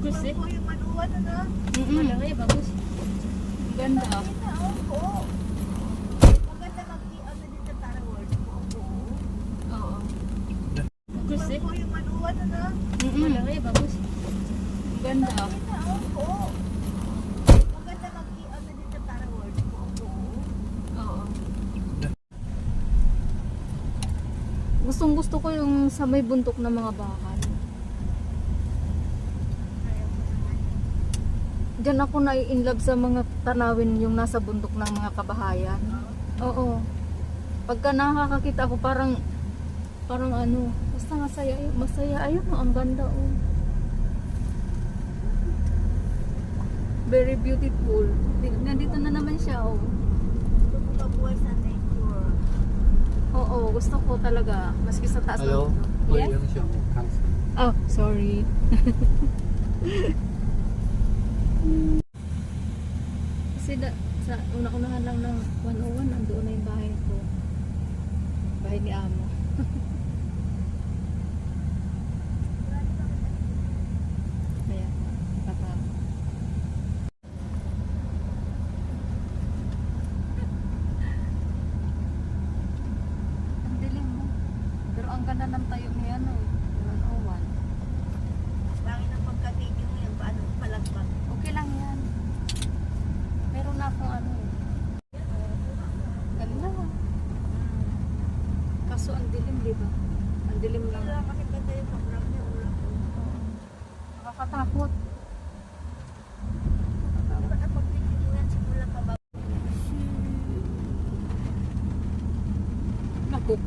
Bagus eh. Po yung manuwan, ano? Malaki, bagus. Ganda. Oo. Maganda mag-ano din sa Tara World. Oo. Bagus eh. Po yung manuwan, ano? Malaki, bagus. Ganda. Oo. Maganda mag-ano din sa Tara World. Oo. Gustong gusto ko yung sa may buntok na mga bakal. Diyan ako nai-inlove sa mga tanawin yung nasa bundok ng mga kabahayan. Oo. Pagka nakakakita ako parang ano, basta masaya, masaya. Ayun, oh, ang ganda oh. Very beautiful. Nandito na naman siya oh. Gusto ko mabuhay sa nature. Oo, gusto ko talaga. Maski sa taas Hello? ng... Yes? Yes? Yes? Oh, sorry. Kasi sa una-unahan lang ng 101, nandoon na yung bahay ko. Bahay ni Amo. Kaya, papa. Ang dilim mo. Pero ang ganda ng tayo ni ano, 101. Langit ang pagka-video mo yan, paano palagpag? Okay lang yan. Meron na akong ano eh. Ganda. Kaso ang dilim, di ba? Ang dilim lang. Wala kasi ganda yung pag-vlog niya. Nakakatakot. Dapat ang pag-video mo yan, simula pa ba? Nakupo.